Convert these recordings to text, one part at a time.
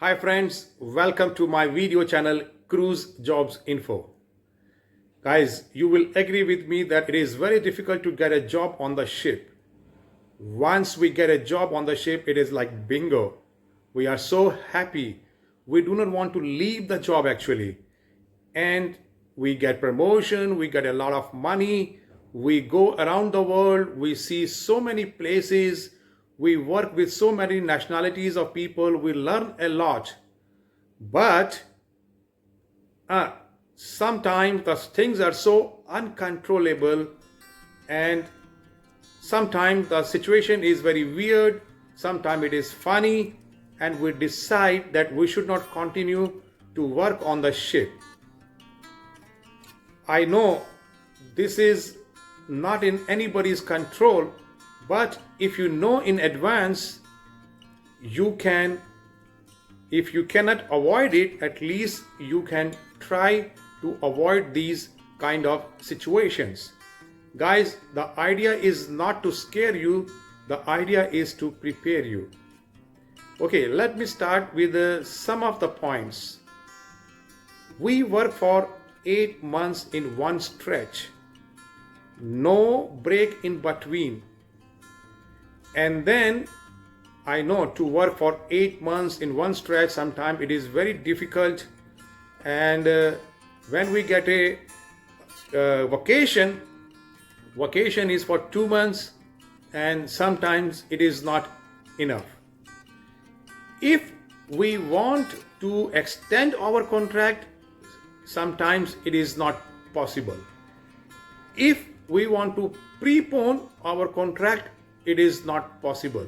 Hi friends, welcome to my video channel Cruise Jobs Info. Guys, you will agree with me that it is very difficult to get a job on the ship. Once we get a job on the ship, it is like bingo. We are so happy. We do not want to leave the job actually. And we get promotion, we get a lot of money, we go around the world, we see so many places, we work with so many nationalities of people, we learn a lot. But sometimes the things are so uncontrollable, and sometimes the situation is very weird, sometimes it is funny, and we decide that we should not continue to work on the ship. I know this is not in anybody's control, but if you know in advance, you can, if you cannot avoid it, at least you can try to avoid these kind of situations. Guys, the idea is not to scare you, the idea is to prepare you. Okay, let me start with some of the points. We work for 8 months in one stretch, no break in between. And then I know to work for 8 months in one stretch, sometimes it is very difficult. And when we get a vacation is for 2 months, and sometimes it is not enough. If we want to extend our contract, sometimes it is not possible. If we want to prepone our contract, it is not possible.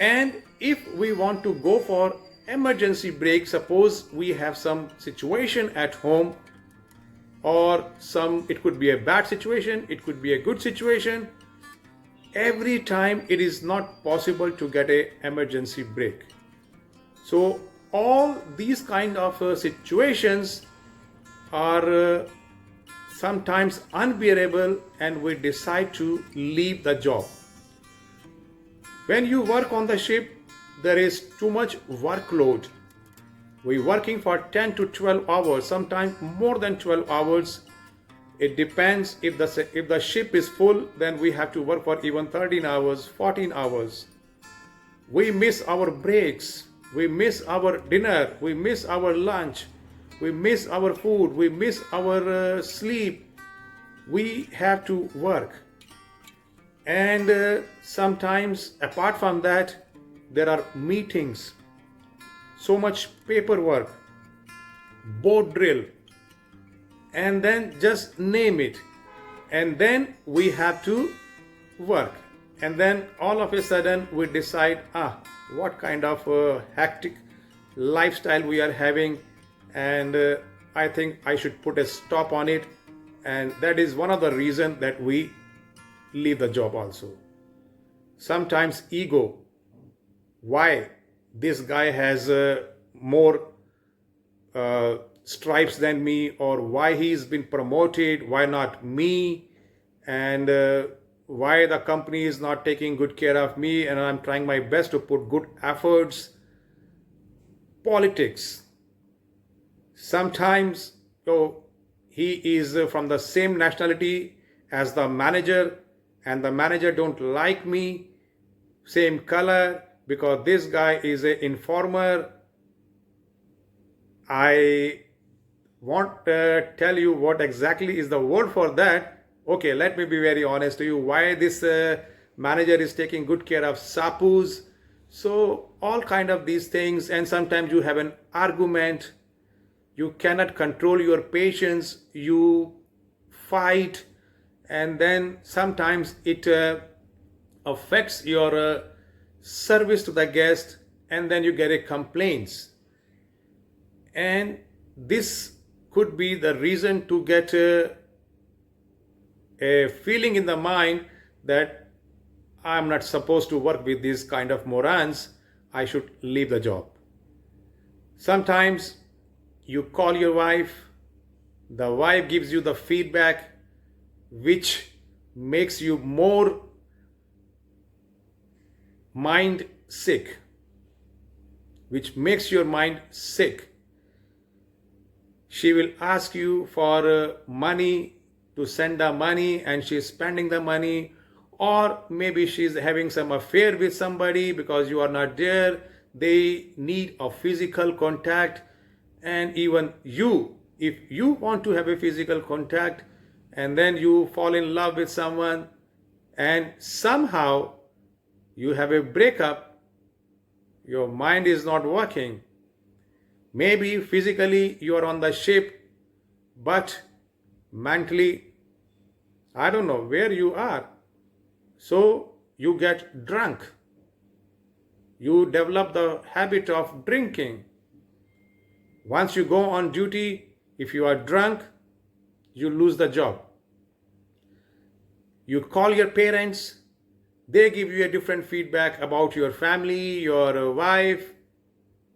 And if we want to go for emergency break, suppose we have some situation at home, or it could be a bad situation, it could be a good situation, every time it is not possible to get a emergency break. So all these kind of situations are sometimes unbearable, and we decide to leave the job. When you work on the ship, there is too much workload. We're working for 10 to 12 hours, sometimes more than 12 hours. It depends. If the ship is full, then we have to work for even 13 hours, 14 hours. We miss our breaks. We miss our dinner, we miss our lunch, we miss our food, we miss our sleep. We have to work. And sometimes, apart from that, there are meetings, so much paperwork, boat drill, and then just name it. And then we have to work. And then all of a sudden we decide, what kind of hectic lifestyle we are having, and I think I should put a stop on it. And that is one of the reasons that we leave the job also. Sometimes ego, why this guy has more stripes than me, or why he's been promoted, why not me, and why the company is not taking good care of me, and I'm trying my best to put good efforts. Politics. Sometimes he is from the same nationality as the manager, and the manager don't like me, same color, because this guy is an informer. I won't tell you what exactly is the word for that. Okay, let me be very honest to you, why this manager is taking good care of sapus. So all kind of these things, and sometimes you have an argument, you cannot control your patience, you fight, and then sometimes it affects your service to the guest, and then you get a complaints. And this could be the reason to get a feeling in the mind that I'm not supposed to work with these kind of morons, I should leave the job. Sometimes you call your wife, the wife gives you the feedback which makes you more mind sick. which makes your mind sick. She will ask you for money to send the money, and she's spending the money, or maybe she's having some affair with somebody because you are not there. They need a physical contact. And even you, if you want to have a physical contact and then you fall in love with someone and somehow you have a breakup, your mind is not working. Maybe physically you are on the ship, but mentally, I don't know where you are. So you get drunk. You develop the habit of drinking. Once you go on duty, if you are drunk, you lose the job. You call your parents, they give you a different feedback about your family, your wife.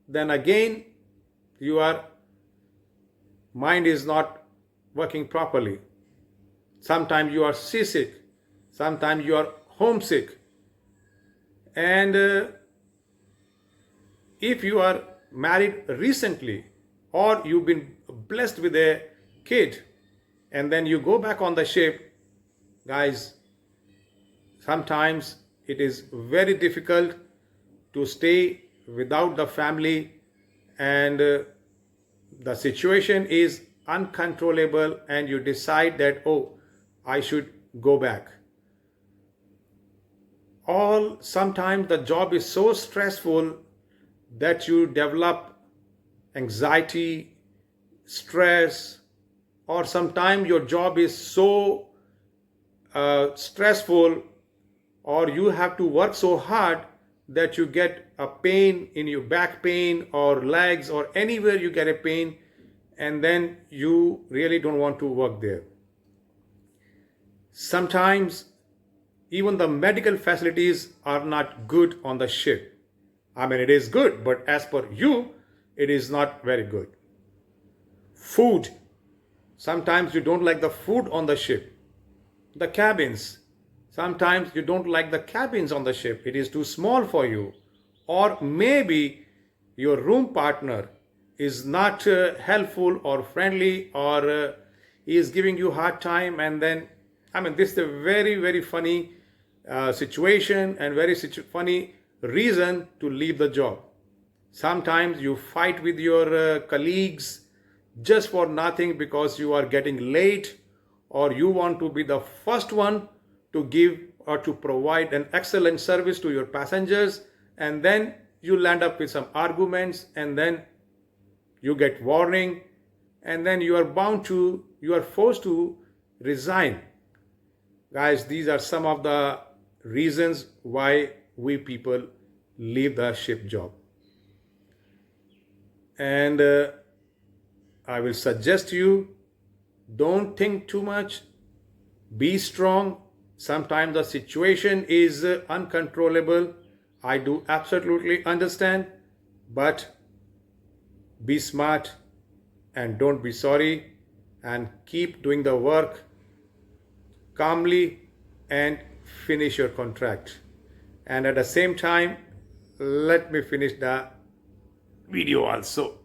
Then again, your mind is not working properly. Sometimes you are seasick, sometimes you are homesick. And if you are married recently or you've been blessed with a kid and then you go back on the ship, guys, sometimes it is very difficult to stay without the family, and the situation is uncontrollable, and you decide that, oh, I should go back. Or sometimes the job is so stressful that you develop anxiety, stress, or sometimes your job is so stressful, or you have to work so hard that you get a pain in your back, pain or legs or anywhere you get a pain, and then you really don't want to work there. Sometimes even the medical facilities are not good on the ship. I mean, it is good, but as per you, it is not very good. Food. Sometimes you don't like the food on the ship. The cabins. Sometimes you don't like the cabins on the ship. It is too small for you. Or maybe your room partner is not helpful or friendly, or he is giving you a hard time, and then, I mean, this is a very, very funny situation and very funny reason to leave the job. Sometimes you fight with your colleagues just for nothing because you are getting late, or you want to be the first one to give or to provide an excellent service to your passengers, and then you land up with some arguments, and then you get warning, and then you are forced to resign. Guys, these are some of the reasons why we people leave the ship job. And I will suggest you, don't think too much, be strong. Sometimes the situation is uncontrollable. I do absolutely understand, but be smart and don't be sorry, and keep doing the work calmly and finish your contract. And at the same time, let me finish the video also.